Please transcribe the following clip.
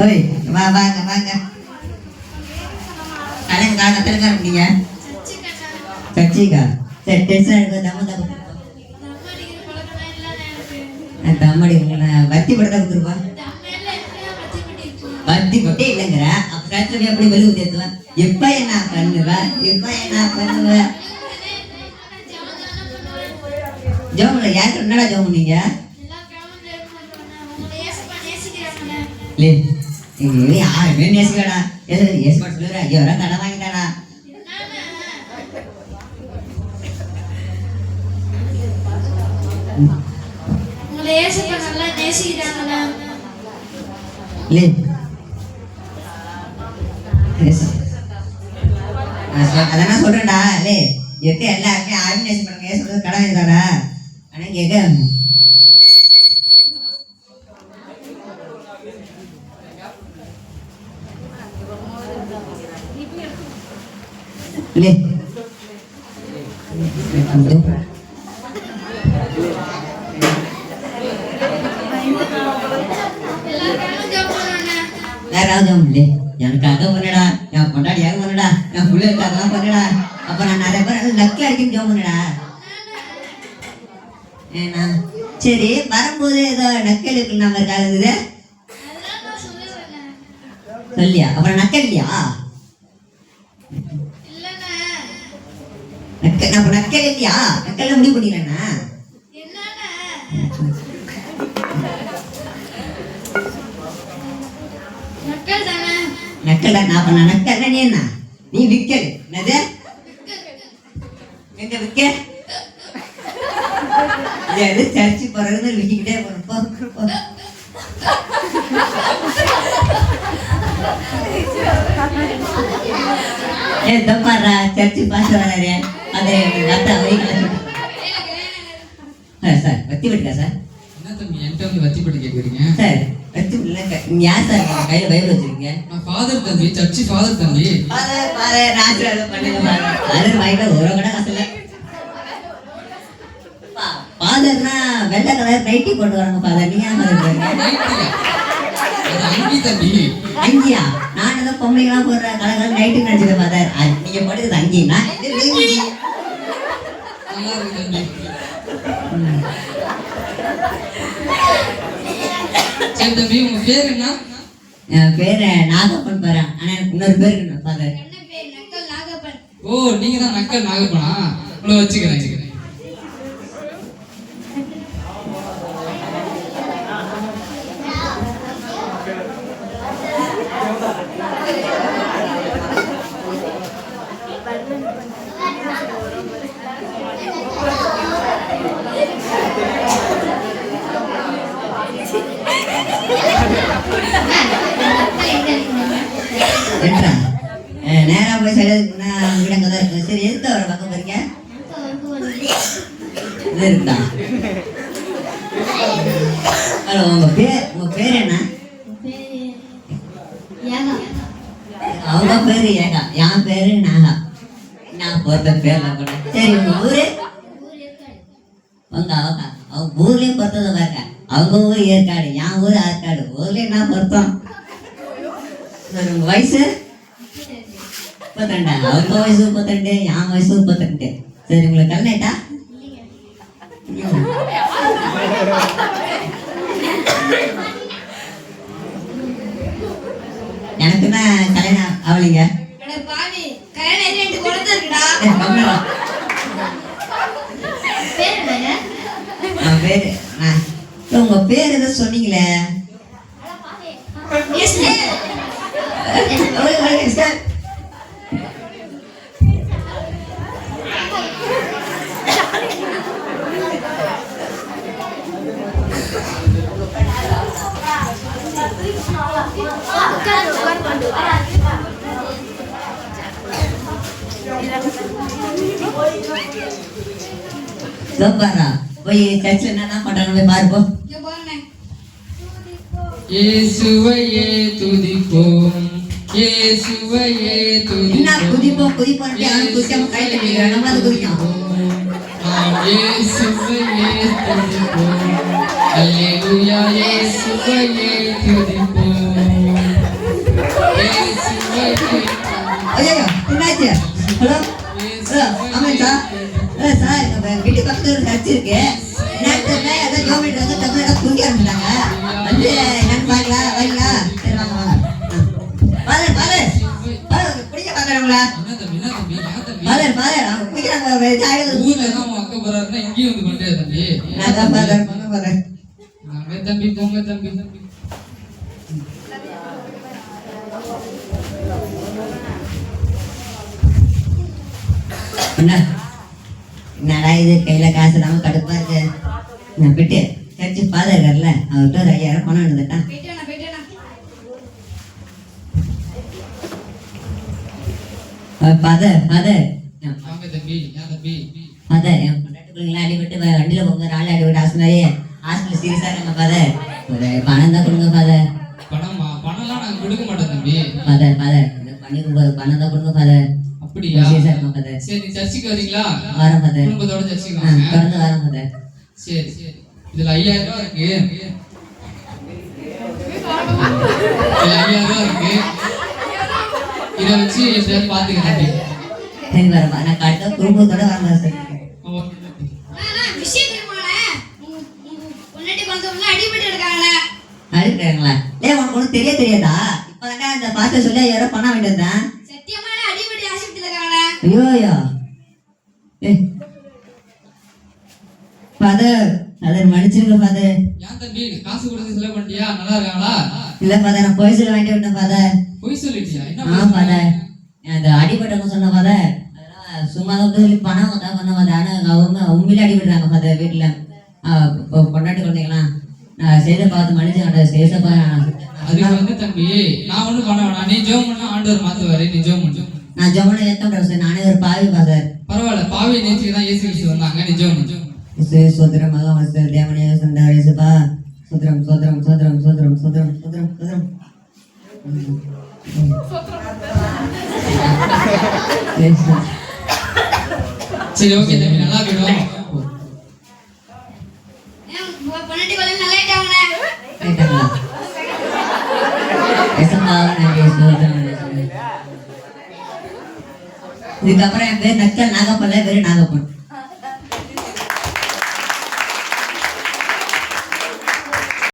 ஓய் வா வாங்க வாங்க. கலங்க கலங்க இருக்கீங்க சச்சிக்கா. சரி டென்ஷன் இருக்கு. தம்மடி வத்தி படத்தை கொடுத்துருப்பா. வத்தி பட்டே இல்லைங்கிற அப்படி எப்படி வெளியே தேத்துவேன். எப்ப என்ன பண்ணுவேன் ஜோமுல யாருக்கு என்னடா ஜோமு நீங்க யாருமே நேசிக்கடா. ஏசுபாடு சொல்லுற ஐயோ கடை வாங்கிட்டாடா. அதான் சொல்றேன்டா. எல்லாருமே ஆர்மி நேசம் பண்ணுங்க சொல்றது கடை வாங்கிட்டாடா. ஆனா கேட்க எனக்காக பண்ணடா, என் கொண்டாடியாக பண்ணடா, என் பிள்ளைகளுக்காக பண்ணடா. அப்ப நான் நிறைய பேர் நக்கல் அடிக்கணும் ஜோம் பண்ணடா. ஏன்னா சரி வரும்போது ஏதோ நக்கல் இருக்கு நம்ம இருக்காது சொல்லியா? அப்புறம் நக்கல் இல்லையா? நம்ம நக்கல் இல்லையா? நக்கல்ல முடிவு பண்ணிக்கலண்ணா. நக்கல் தான். நான் நக்கல் நீ என்ன? நீ விக்கல் என்னது? எங்க விக்க? சர்ச்சு போறது விக்கிக்கிட்டே போறப்போ தப்பாடுறா. சர்ச்சு பாச வராரு. அதை சார் வத்தி விட்டுக்கா சார். என்ன தம்பி என்கிட்ட வந்து வத்தி பட்டு கேட்குறீங்க சார்? வத்தி இல்லைங்க. யார் சார் கையில பைபிள் வச்சிருக்கீங்க? நான் ஃபாதர் தம்பி, சர்ச்சு ஃபாதர் தம்பி. ஃபாதர் நாச்சுரல் பண்ணுங்க ஃபாதர் வாங்கிட்ட ஒரு கடை காசு இல்லை. ஃபாதர்னா வெள்ளை கலர் நைட்டி போட்டு வராங்க ஃபாதர். நீங்க அங்கி தம்பி. அங்கியா? நான் ஏதோ பொம்மைகளாம் போடுற கலர் நைட்டு நினைச்சது ஃபாதர். நீங்க போடுறது அங்கின்னா சரி தம்பி, உங்க பேர் என்ன? என் பேரு நாகப்பன் பேரன். ஆனா எனக்கு இன்னொரு பேர் இருக்கு ஃபாதர். ஓ, நீங்க தான் நக்கல் நாகப்பனா? உங்களை வச்சுக்கிறேன். நேரா போய் சைடுனா வீடங்க தான் இருக்கு. சரி எதுக்கு வர பக்கம் போறீங்க? இது இருந்தா ஹலோ, உங்க பேர் என்ன? அவங்க பேரு ஏகா, என் பேரு நாகா. நான் பொறுத்த பேர்ல கூட. சரி உங்க ஊரு? உங்க அவங்க ஊர்லயும் பொறுத்ததை பாருங்க. அவங்க ஊர் ஏற்காடு, என் ஊர் ஆற்காடு. ஊர்ல என்ன பொருத்தம்? உங்க வயசு 32. அவங்க வயசு 32, என் வயசு 32. சரி உங்களுக்கு கல்யாணம் எனக்குன்னா கல்யாணம் அவளிங்க. உங்க பேர் எதோ சொன்னீங்களே? போய் சர்ச்சில் என்ன பண்றாங்க போய் பாருப்போம். இயேசுவையே துதிப்போம், இயேசுவையே துதிப்போம். என்ன குதிப்போம் குதிப்போம் குதிக்காம கையில நிக்கிறோம். நம்ம அது குதிக்கும். இயேசுவையே துதிப்போம், அல்லேலூயா இயேசுவையே துதிப்போம். என்னாச்சு ஹலோ ஆமாம் சார் சார் நம்ம வீட்டு பக்கத்துல ஒரு சர்ச் இருக்கு நேரத்தில் ஏதோ ஜோமேட்டர் வந்து டக்குனு ஏதோ தூங்கி ஆரம்பிச்சிட்டாங்க வந்து என்னன்னு பார்க்கலாம் வரீங்களா சரி வாங்க வாங்க ஃபாதர் பிடிக்க பார்க்குறவங்களா என்ன தம்பி ஏன் தம்பி ஃபாதர் அவங்க பிடிக்கிறாங்க ஊர்ல தான் உன் அக்கா போறாருன்னா இங்கேயும் வந்து கொண்டே தம்பி நான் தான் ஃபாதர் அங்கே தம்பி போங்க தம்பி என்னடா இது கையில காசு இல்லாம கடுப்பா இருக்கு நான் போயிட்டு சர்ச்சு ஃபாதர் இருக்கார்ல அவர்கிட்ட ஒரு 5000 பணம் இருந்துட்டான் ஃபாதர் வாங்க தம்பி ஏன் தம்பி ஃபாதர் என் பொண்டாட்டி பிள்ளைங்களா அடிபட்டு வண்டியில போங்க ராலி அடிபட்டு ஹாஸ்பிட்டல் சீரியஸா இருக்காங்க ஃபாதர் ஒரு பணம் தான் கொடுங்க ஃபாதர் பணம்லாம் நாங்க கொடுக்க மாட்டோம் தம்பி ஃபாதர் பண்ணி பணம் தான் கொடுங்க ஃபாதர் அப்படியா சீரியஸா இருக்கும் ஃபாதர் சரி நீ சர்ச்சுக்கு வரீங்களா வரேன் ஃபாதர் குடும்பத்தோட சர்ச்சுக்கு வாங்க தொடர்ந்து வரேன் ஃபாதர் சரி இதுல 5000 ரூபாய் இருக்கு இதை வச்சு எப்படியாவது பாத்துக்க தம்பி சரி வரேன் நான் கரெக்டாக குடும்பத்தோட வரேன் சார் அடிக்கிறாங்களா ஏ உனக்கு ஒன்றும் தெரியாதா இப்பதானே இந்த பாஸ்டர் சொல்லி 5000 பணம் வாங்கிட்டு வந்தேன் ஐயோ ஃபாதர் மன்னிச்சிருங்க ஃபாதர் ஏன் தம்பி காசு கொடுத்து செலவு பண்ணிட்டியா நல்லா இருக்காங்களா இல்ல ஃபாதர் நான் போய் சொல்ல வாங்கிட்டு வந்தேன் ஃபாதர் பொய் சொல்லிட்டியா ஆ ஃபாதர் அந்த அடிபட்டவங்க சொன்ன ஃபாதர் அதெல்லாம் சும்மா தான் சொல்லி பணம் தான் பண்ண ஃபாதர் ஆனால் அவங்க உண்மையிலே அடிபடுறாங்க ஃபாதர் வீட்டில் கொண்டாட்டி குழந்தைங்களாம் நான் செய்த பார்த்து மன்னிச்சுங்க சேசப்பா அதுக்கு வந்து தம்பி நான் ஒன்றும் பண்ண வேணாம் நீ ஜோம் பண்ணா ஆண்டவர் மாத்துவாரு நீ ஜோம் பண்ணு நான் ஜோமனை ஏற்க சார் நானே ஒரு பாவி ஃபாதர் பரவாயில்ல பாவி நேற்றுக்கு தான் இயேசு கிறிஸ்து வந்தாங்க நீ ஜோம் பண்ணு சோதரம் மகன் தேவனே சண்டாரிசுபா சோதரம் சோதரம் சோதரம் சோதரம் சோதரம் சோதரம் சோதரம் சரி ஓகே தம்பி நல்லா போயிடும் இதுக்கப்புறம் என் பேர் நக்கல் நாகப்பல்ல பேரு நாகப்பன்